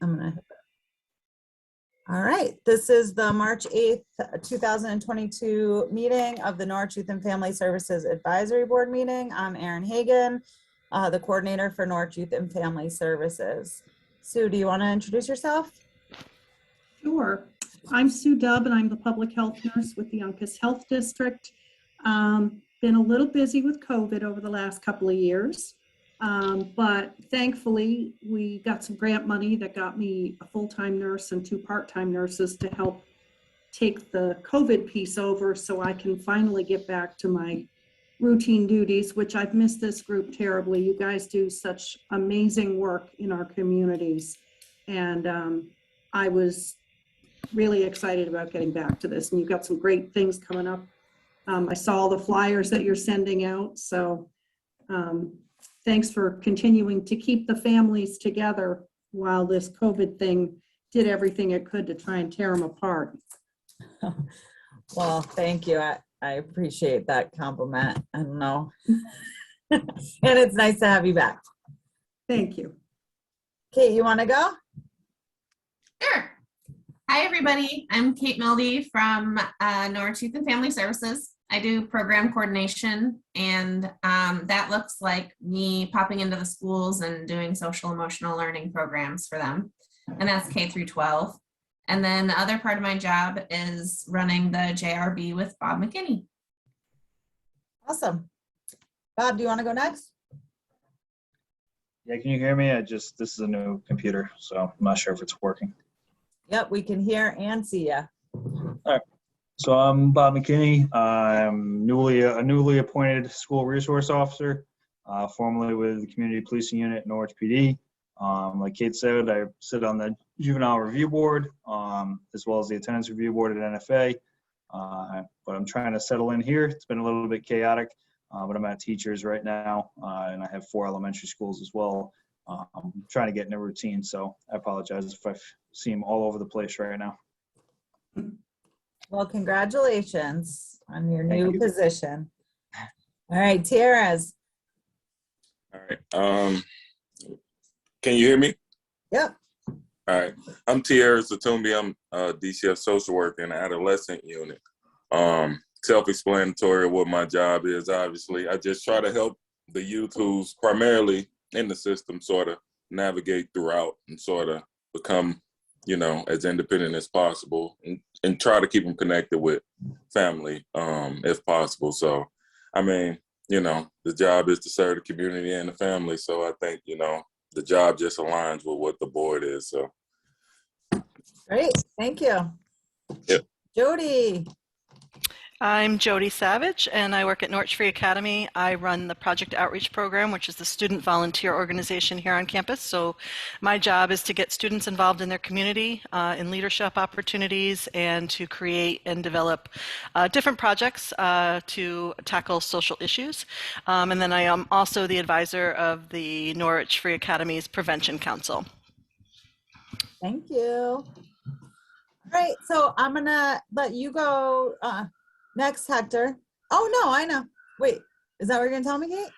I'm gonna hit that. All right, this is the March 8th, 2022 meeting of the Norwich Youth and Family Services Advisory Board meeting. I'm Erin Hagan, the coordinator for Norwich Youth and Family Services. Sue, do you want to introduce yourself? Sure. I'm Sue Dubb, and I'm the public health nurse with the Uncas Health District. Been a little busy with COVID over the last couple of years, but thankfully we got some grant money that got me a full-time nurse and 2 part-time nurses to help take the COVID piece over so I can finally get back to my routine duties, which I've missed this group terribly. You guys do such amazing work in our communities, and I was really excited about getting back to this, and you've got some great things coming up. I saw all the flyers that you're sending out, so thanks for continuing to keep the families together while this COVID thing did everything it could to try and tear them apart. Well, thank you. I appreciate that compliment. I don't know. And it's nice to have you back. Thank you. Kate, you want to go? Sure. Hi, everybody. I'm Kate Mildy from Norwich Youth and Family Services. I do program coordination, and that looks like me popping into the schools and doing social emotional learning programs for them. And that's K through 12. And then the other part of my job is running the JRB with Bob McKinney. Awesome. Bob, do you want to go next? Yeah, can you hear me? This is a new computer, so I'm not sure if it's working. Yep, we can hear and see you. All right. So I'm Bob McKinney. I'm a newly appointed school resource officer, formerly with the Community Policing Unit, Norwich PD. Like Kate said, I sit on the Juvenile Review Board, as well as the Attendance Review Board at NFA. But I'm trying to settle in here. It's been a little bit chaotic, but I'm at teachers right now, and I have 4 elementary schools as well. I'm trying to get in a routine, so I apologize if I seem all over the place right now. Well, congratulations on your new position. All right, Tierras. All right. Can you hear me? Yep. All right. I'm Tierras Zatumbi. I'm DCF social worker in the adolescent unit. Self-explanatory of what my job is, obviously. I just try to help the youth who's primarily in the system sort of navigate throughout and sort of become, as independent as possible and try to keep them connected with family, if possible. So, I mean, the job is to serve the community and the family. So I think, the job just aligns with what the board is. So. Great. Thank you. Yep. Jody. I'm Jody Savage, and I work at Norwich Free Academy. I run the Project Outreach Program, which is the student volunteer organization here on campus. So my job is to get students involved in their community, in leadership opportunities, and to create and develop different projects to tackle social issues. And then I am also the advisor of the Norwich Free Academy's Prevention Council. Thank you. All right, so I'm gonna let you go next, Hector. Oh no, I know. Wait, is that what you're gonna tell me, Kate?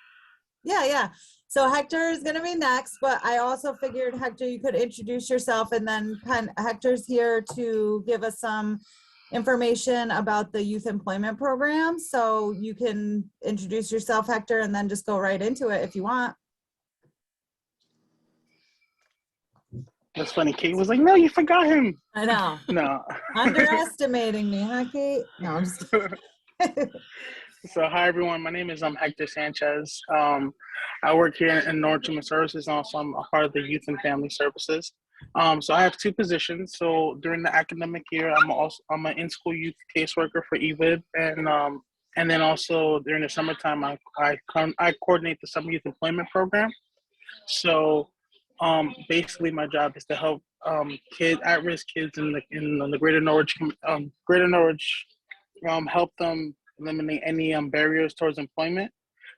Yeah. So Hector is gonna be next, but I also figured, Hector, you could introduce yourself, and then Hector's here to give us some information about the youth employment program. So you can introduce yourself, Hector, and then just go right into it if you want. That's funny. Kate was like, no, you forgot him. I know. No. Underestimating me, huh, Kate? No, I'm just kidding. So hi, everyone. My name is Hector Sanchez. I work here in Norwich Human Services, and also I'm a part of the Youth and Family Services. So I have 2 positions. So during the academic year, I'm an in-school youth caseworker for EVID, and then also during the summertime, I coordinate the summer youth employment program. So basically my job is to help at-risk kids in the greater Norwich, help them eliminate any barriers towards employment.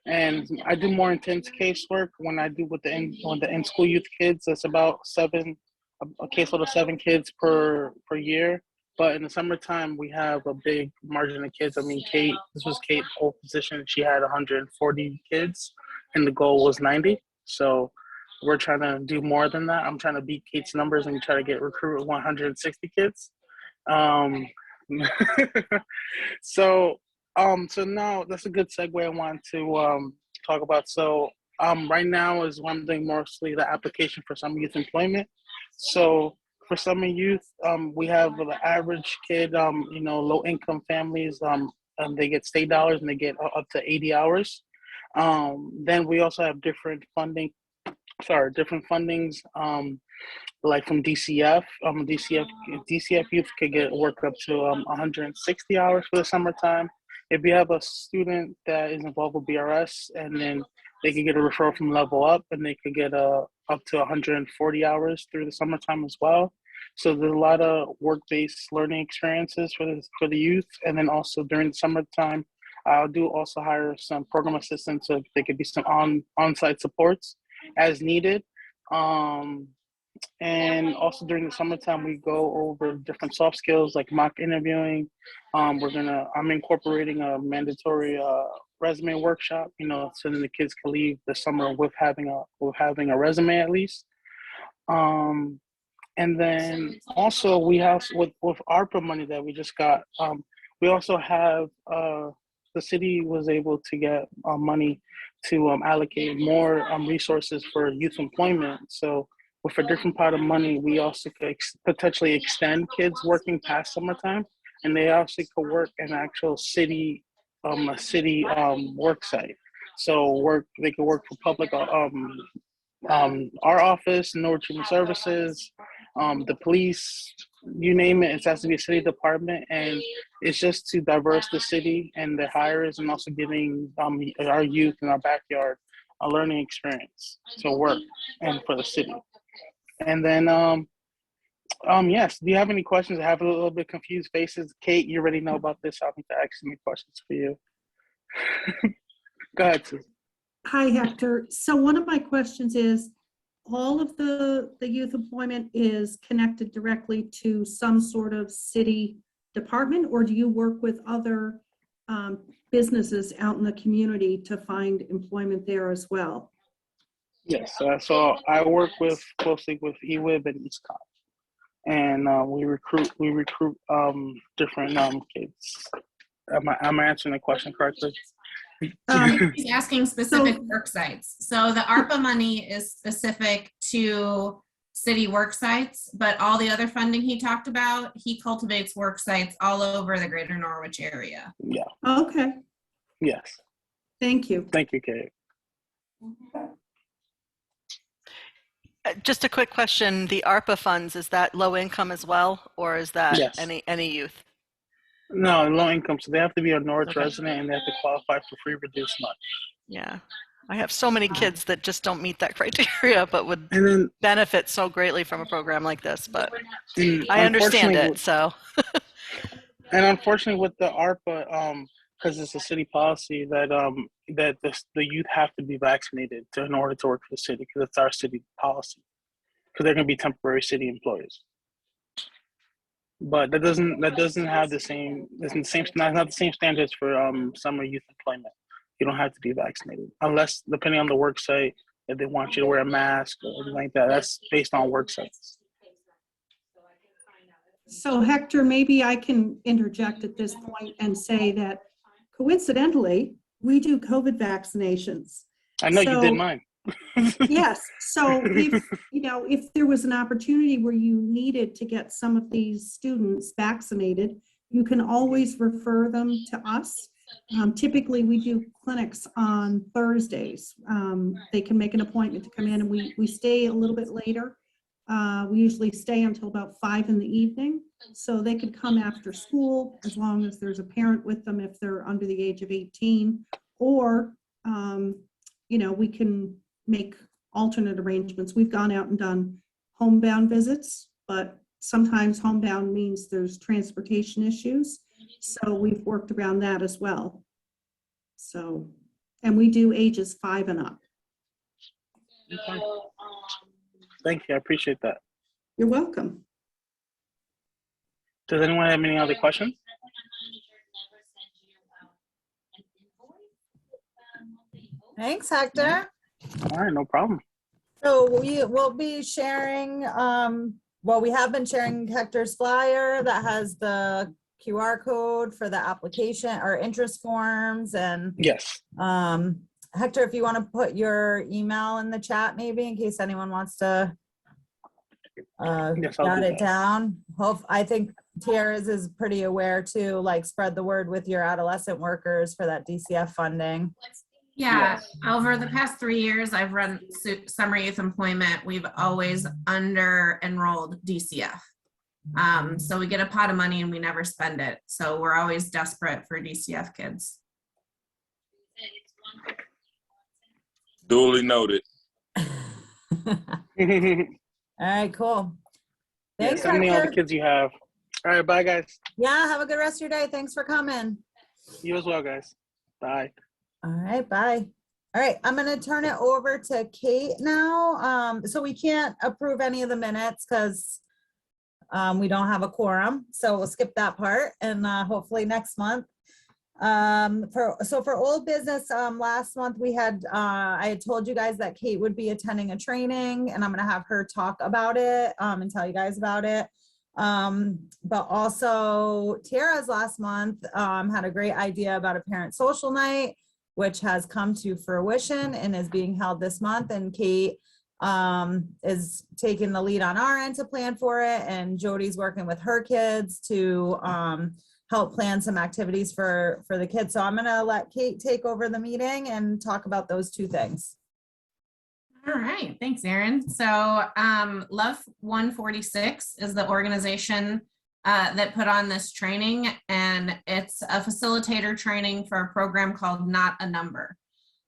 And I do more intense casework when I do with the in-school youth kids. That's about a caseload of 7 kids per year. But in the summertime, we have a big margin of kids. I mean, this was Kate's whole position. She had 140 kids, and the goal was 90. So we're trying to do more than that. I'm trying to beat Kate's numbers and try to recruit 160 kids. Um, so so now that's a good segue I want to talk about. So right now is one thing mostly the application for summer youth employment. So for summer youth, we have the average kid, low income families, they get state dollars and they get up to 80 hours. Then we also have different fundings, like from DCF. DCF youth could work up to 160 hours for the summertime. If you have a student that is involved with BRS, and then they could get a referral from Level Up, and they could get up to 140 hours through the summertime as well. So there's a lot of work-based learning experiences for the youth, and then also during the summertime, I do also hire some program assistants, so there could be some on-site supports as needed. And also during the summertime, we go over different soft skills like mock interviewing. I'm incorporating a mandatory resume workshop, so then the kids can leave the summer with having a resume at least. And then also we have with ARPA money that we just got, we also have the city was able to get money to allocate more resources for youth employment. So with a different pot of money, we also could potentially extend kids working past summertime, and they also could work in actual city, work site. So they could work for public, our office, Norwood Human Services, the police, you name it. It has to be a city department, and it's just to diverse the city and the hires, and also giving our youth in our backyard a learning experience to work and for the city. And then, yes, do you have any questions? I have a little bit confused faces. Kate, you already know about this. I'll need to ask some questions for you. Go ahead, Susan. Hi, Hector. So one of my questions is, all of the youth employment is connected directly to some sort of city department, or do you work with other businesses out in the community to find employment there as well? Yes, so I work closely with EWIB and EastCon, and we recruit different kids. Am I answering the question correctly? He's asking specific work sites. So the ARPA money is specific to city work sites, but all the other funding he talked about, he cultivates work sites all over the greater Norwich area. Yeah. Okay. Yes. Thank you. Thank you, Kate. Just a quick question, the ARPA funds, is that low income as well, or is that Yes. any youth? No, low income, so they have to be a Norwich Okay. resident, and they have to qualify for free reduced lunch. Yeah, I have so many kids that just don't meet that criteria, but would And then benefit so greatly from a program like this, but and I understand unfortunately it, so. And unfortunately, with the ARPA, because it's a city policy that the youth have to be vaccinated in order to work for the city, because it's our city policy. Because they're going to be temporary city employees. But that doesn't have the same. Not the same standards for summer youth employment. You don't have to be vaccinated unless, depending on the work site, if they want you to wear a mask or anything like that. That's based on work sites. So Hector, maybe I can interject at this point and say that coincidentally, we do COVID vaccinations. I know you So- did mine. Yes, so if there was an opportunity where you needed to get some of these students vaccinated, you can always refer them to us. Typically, we do clinics on Thursdays. They can make an appointment to come in, and we stay a little bit later. We usually stay until about 5 in the evening, so they could come after school as long as there's a parent with them if they're under the age of 18, or we can make alternate arrangements. We've gone out and done homebound visits, but sometimes homebound means there's transportation issues. So we've worked around that as well. So, and we do ages 5 and up. Okay. Thank you. I appreciate that. You're welcome. Does anyone have any other questions? Thanks, Hector. All right, no problem. So we will be sharing, well, we have been sharing Hector's flyer that has the QR code for the application or interest forms. And Yes. Hector, if you want to put your email in the chat, maybe in case anyone wants to Yes, I'll jot do it that. down. I think Tiara's is pretty aware too, like spread the word with your adolescent workers for that DCF funding. Yeah, over the past 3 years, I've run summer youth employment. We've always under enrolled DCF. So we get a pot of money and we never spend it. So we're always desperate for DCF kids. Duly noted. All right, cool. Yeah, Thanks, send me all the Hector. kids you have. All right, bye, guys. Yeah, have a good rest of your day. Thanks for coming. You as well, guys. Bye. All right, bye. All right, I'm gonna turn it over to Kate now. So we can't approve any of the minutes because we don't have a quorum, so we'll skip that part and hopefully next month. For old business, last month we had, I had told you guys that Kate would be attending a training and I'm gonna have her talk about it and tell you guys about it. But also Tiara's last month had a great idea about a parent social night, which has come to fruition and is being held this month. And Kate is taking the lead on our end to plan for it. And Jody's working with her kids to help plan some activities for the kids. So I'm gonna let Kate take over the meeting and talk about those two things. All right, thanks, Erin. So Love 146 is the organization that put on this training, and it's a facilitator training for a program called Not a Number.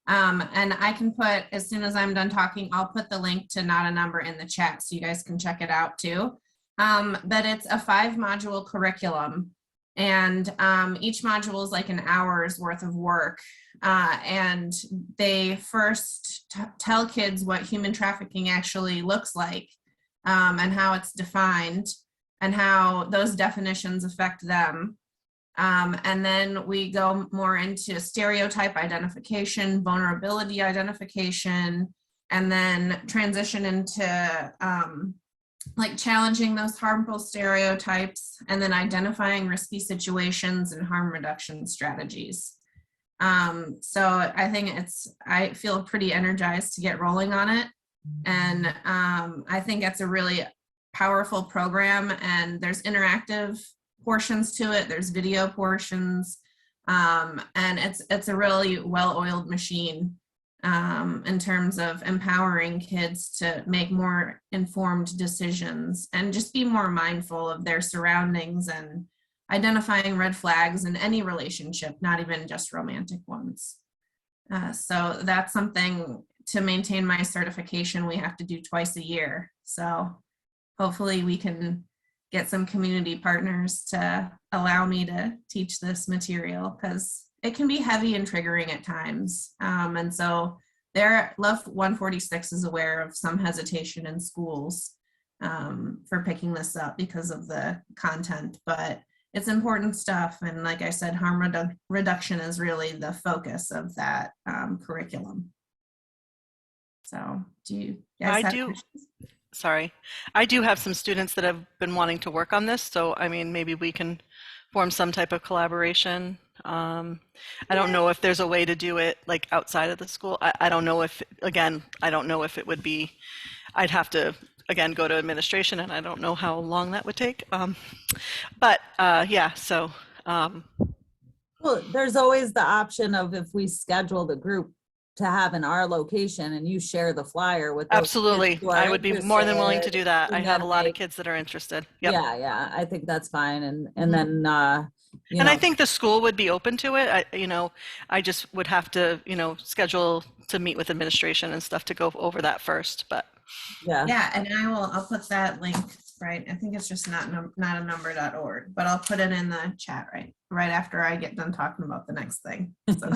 And I can put, as soon as I'm done talking, I'll put the link to Not a Number in the chat so you guys can check it out too. But it's a 5-module curriculum, and each module is like an hour's worth of work. And they first tell kids what human trafficking actually looks like, and how it's defined and how those definitions affect them. And then we go more into stereotype identification, vulnerability identification, and then transition into like challenging those harmful stereotypes, and then identifying risky situations and harm reduction strategies. So I think I feel pretty energized to get rolling on it. And I think it's a really powerful program, and there's interactive portions to it. There's video portions, and it's a really well-oiled machine in terms of empowering kids to make more informed decisions and just be more mindful of their surroundings and identifying red flags in any relationship, not even just romantic ones. So that's something to maintain my certification we have to do twice a year. So hopefully we can get some community partners to allow me to teach this material, because it can be heavy and triggering at times. And so Love 146 is aware of some hesitation in schools for picking this up because of the content, but it's important stuff. And like I said, harm reduction is really the focus of that curriculum. So do you guys have questions? Sorry. I do have some students that have been wanting to work on this. So, I mean, maybe we can form some type of collaboration. I don't know if there's a way to do it like outside of the school. I don't know if, again, I don't know if it would be, I'd have to, again, go to administration, and I don't know how long that would take. Yeah, so. Well, there's always the option of, if we schedule the group to have in our location and you share the flyer with those Absolutely. kids who are I would be more than willing to do that. I and have a then lot of make- kids that are interested. Yep. Yeah, I think that's fine. And then, you And know, I think the school would be open to it. I just would have to, schedule to meet with administration and stuff to go over that first, but. yeah, And I'll put that link, right? I think it's just notanumber.org, but I'll put it in the chat right after I get done talking about the next thing. So.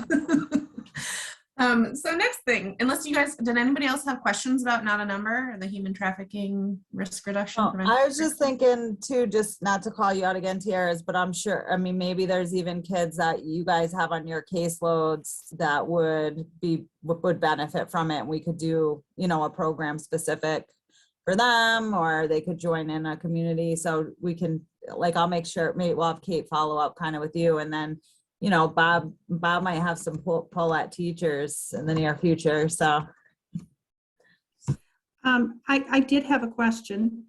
So next thing, unless you guys, did anybody else have questions about Not a Number or the human trafficking risk reduction? Oh, prevention I was just program? thinking too, just not to call you out again, Tiaras, but I'm sure, I mean, maybe there's even kids that you guys have on your caseloads that would benefit from it. And we could do, you know, a program specific for them, or they could join in a community. So we can, like, I'll make sure, maybe we'll have Kate follow up kind of with you, and then, you know, Bob might have some pull at teachers in the near future, so. I did have a question.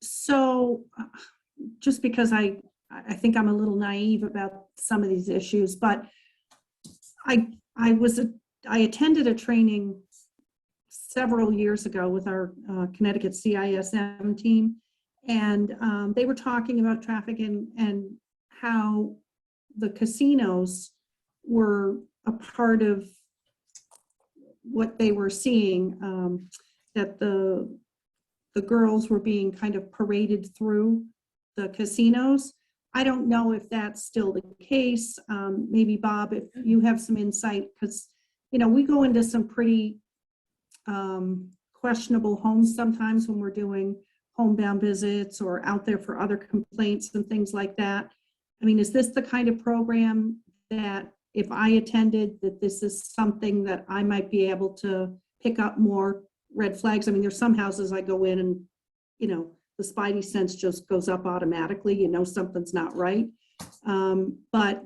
So just because I think I'm a little naive about some of these issues, but I attended a training several years ago with our Connecticut CISM team, and they were talking about trafficking and how the casinos were a part of what they were seeing, that the girls were being kind of paraded through the casinos. I don't know if that's still the case. Maybe Bob, if you have some insight, because, you know, we go into some pretty questionable homes sometimes when we're doing homebound visits or out there for other complaints and things like that. I mean, is this the kind of program that if I attended, that this is something that I might be able to pick up more red flags? I mean, there's some houses I go in and, you know, the spidey sense just goes up automatically. You know, something's not right. But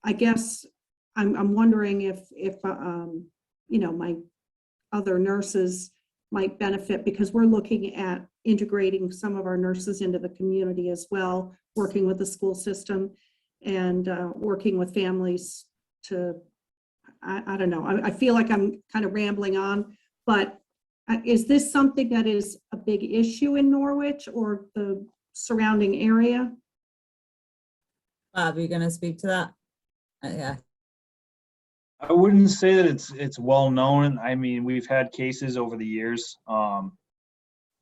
I guess I'm wondering if you know, my other nurses might benefit, because we're looking at integrating some of our nurses into the community as well, working with the school system and working with families to, I don't know, I feel like I'm kind of rambling on, but is this something that is a big issue in Norwich or the surrounding area? Bob, are you gonna speak to that? Yeah. I wouldn't say that it's well known. I mean, we've had cases over the years,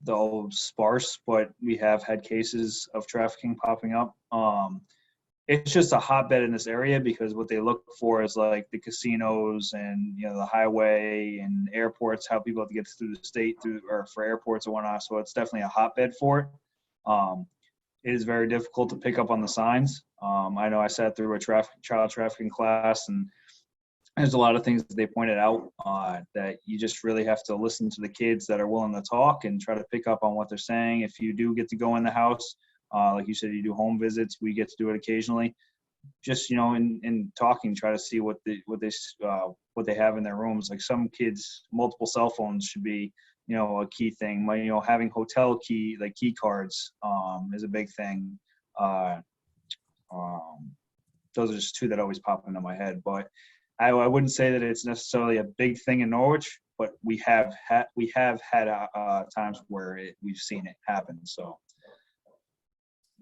though sparse, but we have had cases of trafficking popping up. It's just a hotbed in this area because what they look for is like the casinos and, you know, the highway and airports, how people have to get through the state or for airports and whatnot. So it's definitely a hotbed for it. It is very difficult to pick up on the signs. I know I sat through a child trafficking class, and there's a lot of things that they pointed out that you just really have to listen to the kids that are willing to talk and try to pick up on what they're saying. If you do get to go in the house, like you said, you do home visits, we get to do it occasionally. Just, you know, in talking, try to see what they have in their rooms. Like some kids, multiple cell phones should be, you know, a key thing. You know, having hotel key cards is a big thing. Those are just two that always pop into my head. But I wouldn't say that it's necessarily a big thing in Norwich, but we have had times where we've seen it happen. So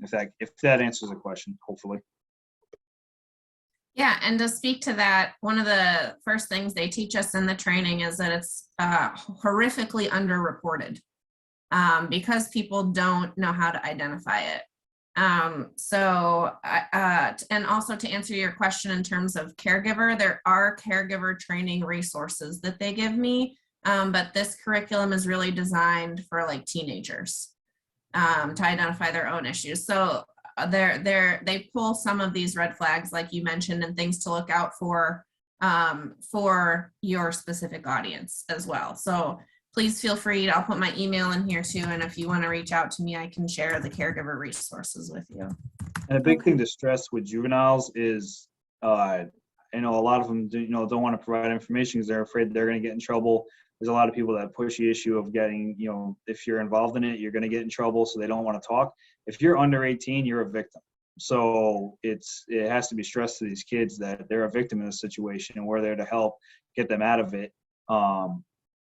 if that answers the question, hopefully. Yeah, and to speak to that, one of the first things they teach us in the training is that it's horrifically underreported because people don't know how to identify it. And also to answer your question in terms of Caregiver, there are Caregiver training resources that they give me, but this curriculum is really designed for like teenagers to identify their own issues. So they pull some of these red flags, like you mentioned, and things to look out for your specific audience as well. So please feel free. I'll put my email in here too. And if you want to reach out to me, I can share the Caregiver resources with you. And a big thing to stress with juveniles is, you know, a lot of them, you know, don't want to provide information because they're afraid they're going to get in trouble. There's a lot of people that push the issue of getting, you know, if you're involved in it, you're going to get in trouble, so they don't want to talk. If you're under 18, you're a victim. So it has to be stressed to these kids that they're a victim in this situation, and we're there to help get them out of it.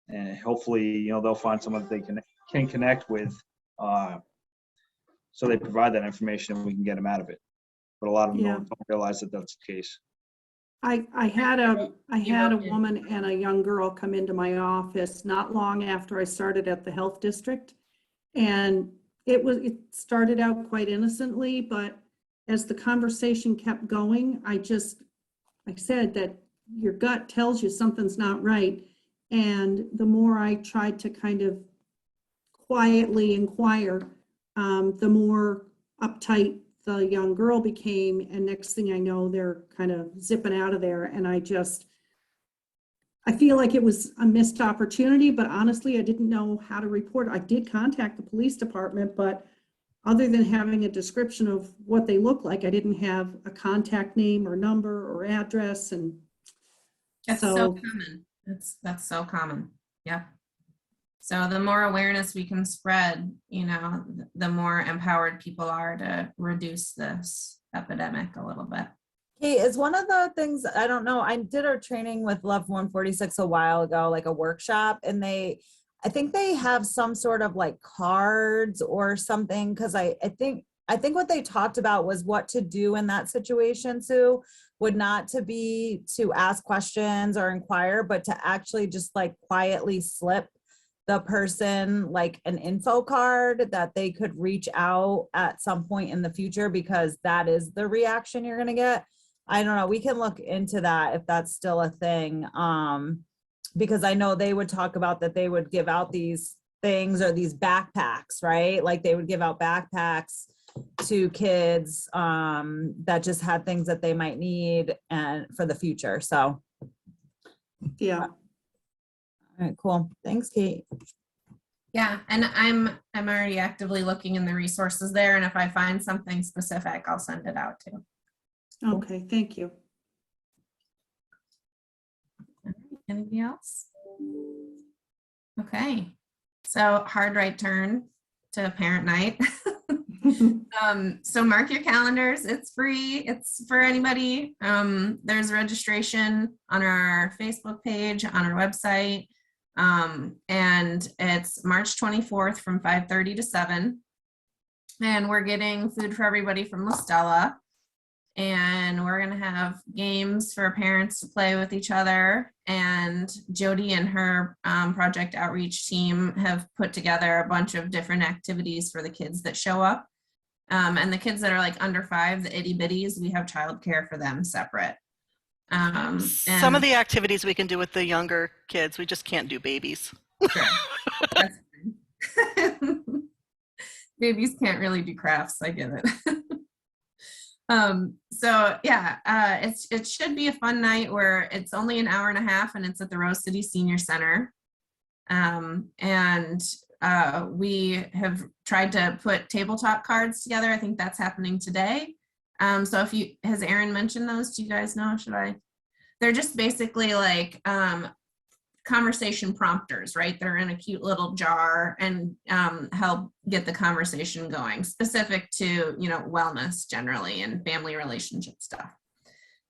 And hopefully, you know, they'll find someone that they can connect with, so they provide that information and we can get them out of it. But a lot of them don't realize that that's the case. I had a woman and a young girl come into my office not long after I started at the health district, and it started out quite innocently, but as the conversation kept going, I said that your gut tells you something's not right. And the more I tried to kind of quietly inquire, the more uptight the young girl became. And next thing I know, they're kind of zipping out of there. And I feel like it was a missed opportunity, but honestly, I didn't know how to report. I did contact the police department, but other than having a description of what they look like, I didn't have a contact name or number or address. And That's so common. That's so common. Yeah. So the more awareness we can spread, you know, the more empowered people are to reduce this epidemic a little bit. Kate, is one of the things, I don't know, I did a training with Love 146 a while ago, like a workshop, and I think they have some sort of like cards or something, because I think what they talked about was what to do in that situation, Sue, would not to be to ask questions or inquire, but to actually just like quietly slip the person like an info card that they could reach out at some point in the future, because that is the reaction you're going to get. I don't know. We can look into that if that's still a thing. Because I know they would talk about that they would give out these things or these backpacks, right? Like they would give out backpacks to kids that just had things that they might need and for the future. So yeah. All right, cool. Thanks, Kate. Yeah, and I'm already actively looking in the resources there, and if I find something specific, I'll send it out too. Okay, thank you. Anybody else? Okay, so hard right turn to parent night. So mark your calendars. It's free. It's for anybody. There's registration on our Facebook page, on our website. And it's March 24th from 5:30 to 7. And we're getting food for everybody from La Stella. And we're going to have games for parents to play with each other. And Jody and her project outreach team have put together a bunch of different activities for the kids that show up. And the kids that are like under 5, the itty bitties, we have childcare for them separate. Some of the activities we can do with the younger kids, we just can't do babies. Sure. That's fine. Babies can't really do crafts. I get it. So yeah, it should be a fun night where it's only an hour and a half and it's at the Rose City Senior Center. We have tried to put tabletop cards together. I think that's happening today. So has Aaron mentioned those? Do you guys know? They're just basically like conversation prompters, right? They're in a cute little jar and help get the conversation going, specific to, you know, wellness generally and family relationship stuff.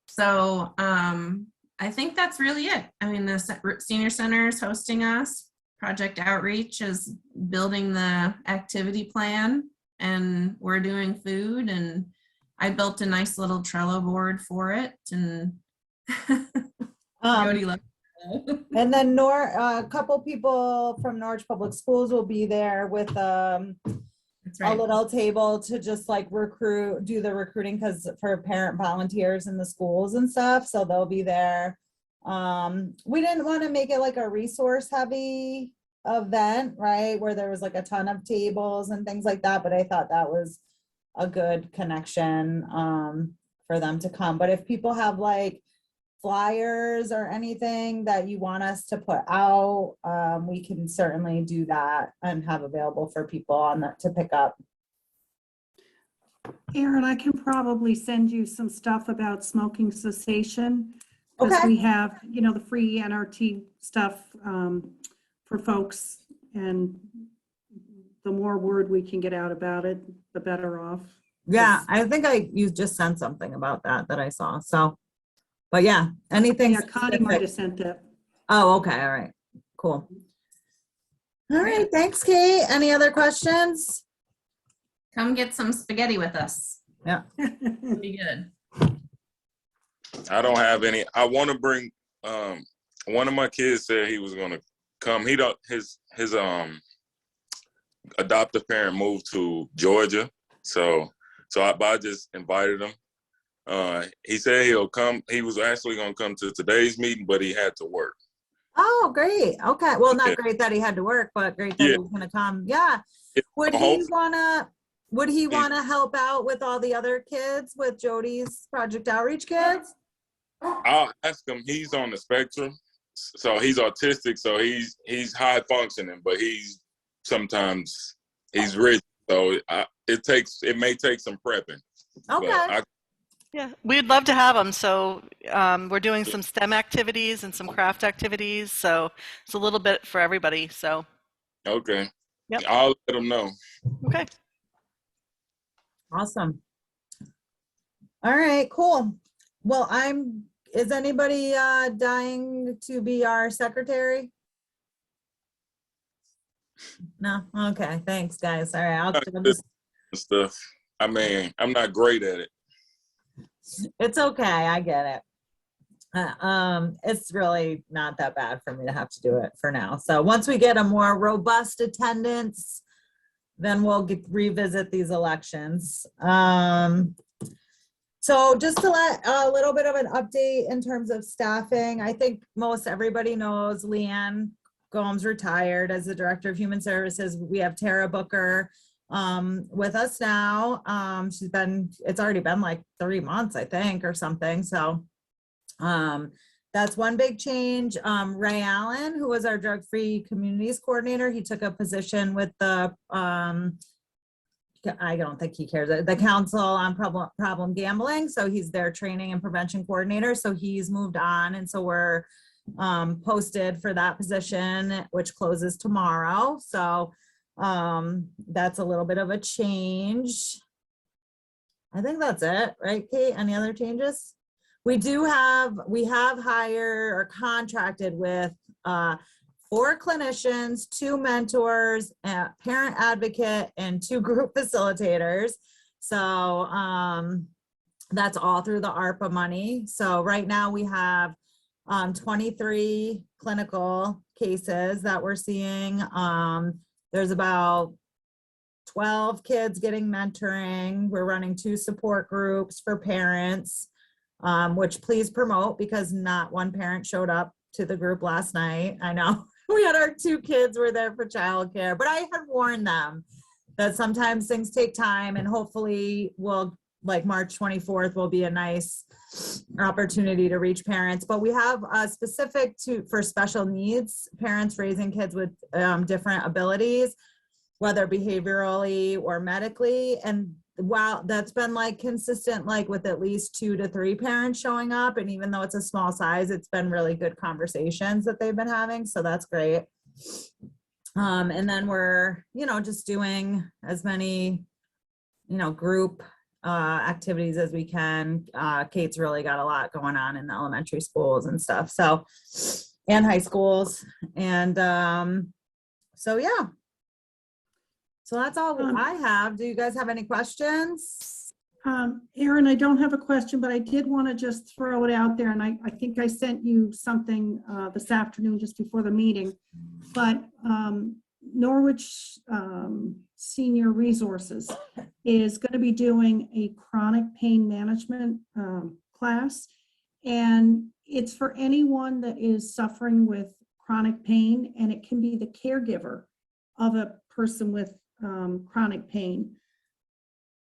So I think that's really it. I mean, the Senior Center is hosting us. Project Outreach is building the activity plan, and we're doing food, and I built a nice little Trello board for it, and Jody loved it. And then a couple people from Norwich Public Schools will be there with That's right. a little table to just like do the recruiting, because for parent volunteers in the schools and stuff. So they'll be there. We didn't want to make it like a resource heavy event, right? Where there was like a ton of tables and things like that. But I thought that was a good connection for them to come. But if people have like flyers or anything that you want us to put out, we can certainly do that and have available for people to pick up. Aaron, I can probably send you some stuff about smoking cessation. Because Okay. we have, you know, the free NRT stuff for folks, and the more word we can get out about it, the better off. Yeah, I think you just sent something about that I saw. So, but yeah, anything. Yeah, Connie might have sent it. Oh, okay. All right. Cool. All right. Thanks, Kate. Any other questions? Come get some spaghetti with us. Yeah. It'll be good. I don't have any. I want to bring. One of my kids said he was gonna come. His adoptive parent moved to Georgia, so I just invited him. He said he'll come. He was actually going to come to today's meeting, but he had to work. Oh, great. Okay. Well, not Yeah. great that he had to work, but great that Yeah. he was gonna come. Yeah. Yeah, Would he hopefully- wanna help out with all the other kids, with Jody's Project Outreach kids? I'll ask him. He's on the spectrum, so he's autistic. So he's high functioning, but sometimes he's rich. So it may take some prepping. Okay. But Yeah, we'd love to have them. So we're doing some STEM activities and some craft activities. So it's a little bit for everybody. So, okay. Yep. I'll let him know. okay. Awesome. All right, cool. Well, is anybody dying to be our secretary? No? Okay, thanks, guys. All right, I'll just, Stuff. I mean, I'm not great at it. it's okay, I get it. It's really not that bad for me to have to do it for now. So once we get a more robust attendance, then we'll revisit these elections. So just to let a little bit of an update in terms of staffing, I think most everybody knows Leanne Gomes retired as the Director of Human Services. We have Tara Booker with us now. It's already been like 3 months, I think, or something. So that's one big change. Ray Allen, who was our drug-free communities coordinator, he took a position with the I don't think he cares, the Council on Problem Gambling. So he's their training and prevention coordinator. So he's moved on. And so we're posted for that position, which closes tomorrow. So that's a little bit of a change. I think that's it, right, Kate? Any other changes? We have hired or contracted with 4 clinicians, 2 mentors, a parent advocate, and 2 group facilitators. So that's all through the ARPA money. So right now we have 23 clinical cases that we're seeing. There's about 12 kids getting mentoring. We're running 2 support groups for parents, which please promote, because not one parent showed up to the group last night. I know we had our 2 kids were there for childcare, but I had warned them that sometimes things take time, and hopefully like March 24th will be a nice opportunity to reach parents. But we have specific for special needs parents raising kids with different abilities, whether behaviorally or medically. And wow, that's been like consistent, like with at least 2 to 3 parents showing up. And even though it's a small size, it's been really good conversations that they've been having. So that's great. And then we're, just doing as many, group activities as we can. Kate's really got a lot going on in the elementary schools and stuff. So, and high schools. And so, yeah. So that's all I have. Do you guys have any questions? Erin, I don't have a question, but I did want to just throw it out there. And I think I sent you something this afternoon just before the meeting. But Norwich Senior Resources is going to be doing a chronic pain management class. And it's for anyone that is suffering with chronic pain, and it can be the caregiver of a person with chronic pain.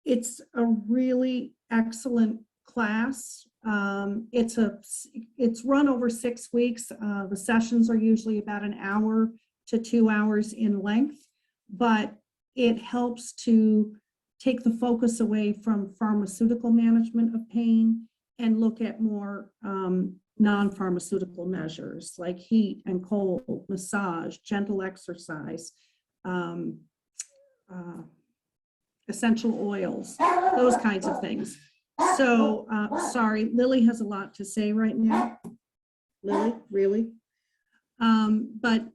It's a really excellent class. It's run over 6 weeks. The sessions are usually about 1 hour to 2 hours in length, but it helps to take the focus away from pharmaceutical management of pain and look at more non-pharmaceutical measures like heat and cold, massage, gentle exercise, essential oils, those kinds of things. So, sorry, Lily has a lot to say right now. Lily, really? But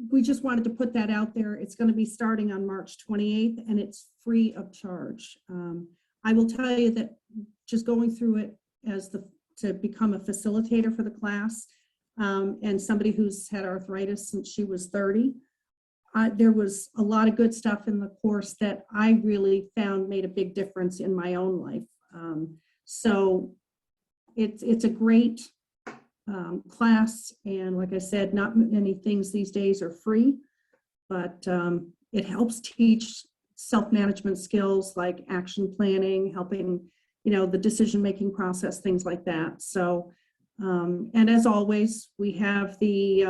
we just wanted to put that out there. It's going to be starting on March 28th, and it's free of charge. I will tell you that just going through it to become a facilitator for the class, and somebody who's had arthritis since she was 30, there was a lot of good stuff in the course that I really found made a big difference in my own life. So it's a great class. And like I said, not many things these days are free, but it helps teach self-management skills like action planning, helping, the decision-making process, things like that. So, and as always, we have the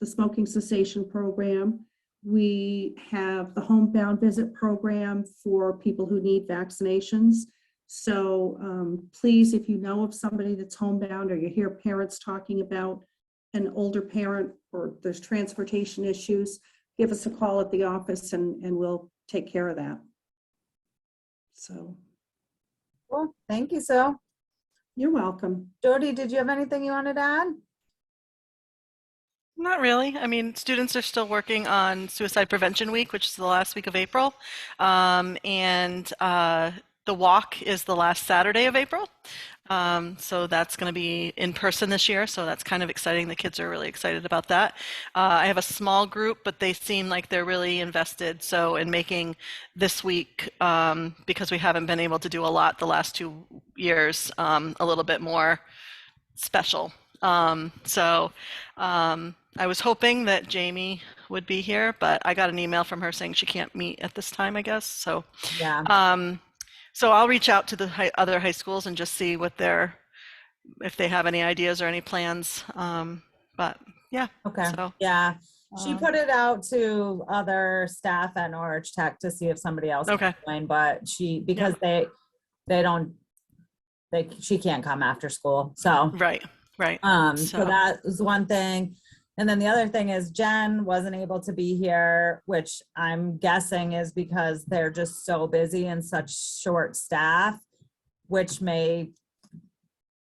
smoking cessation program. We have the homebound visit program for people who need vaccinations. So please, if you know of somebody that's homebound or you hear parents talking about an older parent or there's transportation issues, give us a call at the office and we'll take care of that. So Cool. Thank you, Sue. you're welcome. Jody, did you have anything you wanted to add? Not really. I mean, students are still working on Suicide Prevention Week, which is the last week of April. The walk is the last Saturday of April. So that's going to be in person this year. So that's kind of exciting. The kids are really excited about that. I have a small group, but they seem like they're really invested. So in making this week, because we haven't been able to do a lot the last 2 years, a little bit more special. I was hoping that Jamie would be here, but I got an email from her saying she can't meet at this time, I guess. So, Yeah. so I'll reach out to the other high schools and just see what if they have any ideas or any plans. But yeah. Okay. So, Yeah. She put it out to other staff at Norwich Tech to see if somebody else Okay. can join, but because she can't come after school. So right. so that was one thing. And then the other thing is Jen wasn't able to be here, which I'm guessing is because they're just so busy and such short staff, which may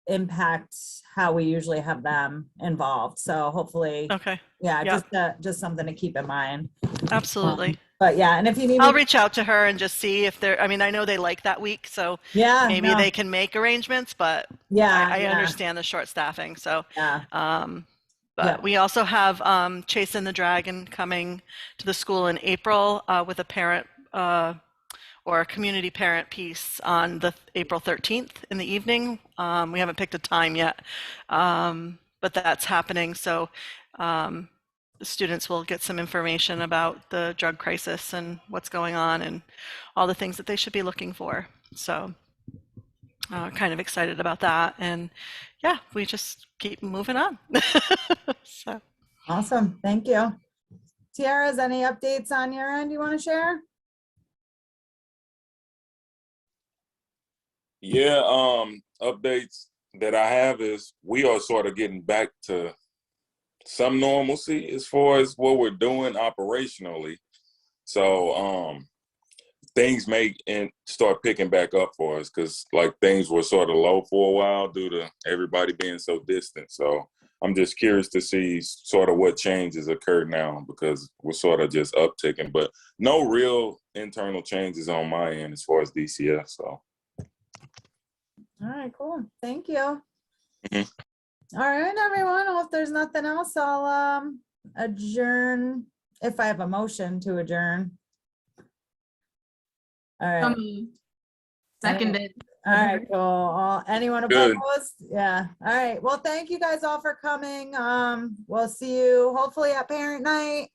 impact how we usually have them involved. So hopefully, Okay. yeah. Just something to keep in mind. Absolutely. But yeah, and if you need I'll reach out to her and just see if I mean, I know they like that week, so maybe they can make arrangements, but I understand the short staffing. So, but we also have Chasing the Dragon coming to the school in April with a parent or a community parent piece on the April 13th in the evening. We haven't picked a time yet, but that's happening. So the students will get some information about the drug crisis and what's going on and all the things that they should be looking for. So kind of excited about that. And yeah, we just keep moving on. So. Awesome. Thank you. Tiara's, any updates on your end you want to share? Yeah, updates that I have is we are sort of getting back to some normalcy as far as what we're doing operationally. So things may start picking back up for us because like things were sort of low for a while due to everybody being so distant. So I'm just curious to see sort of what changes occur now because we're sort of just upticking, but no real internal changes on my end as far as DCF. So. All right, cool. Thank you. Mhm. All right, everyone. Well, if there's nothing else, I'll adjourn if I have a motion to adjourn. All right. Seconded. All right, cool. Anyone Good. opposed? Yeah. All right. Well, thank you guys all for coming. We'll see you hopefully at parent night.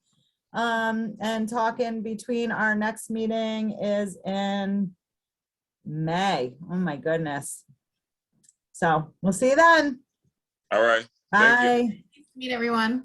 And talking between our next meeting is in May. Oh my goodness. So we'll see you then. All right. Bye. Thank you. Meet everyone.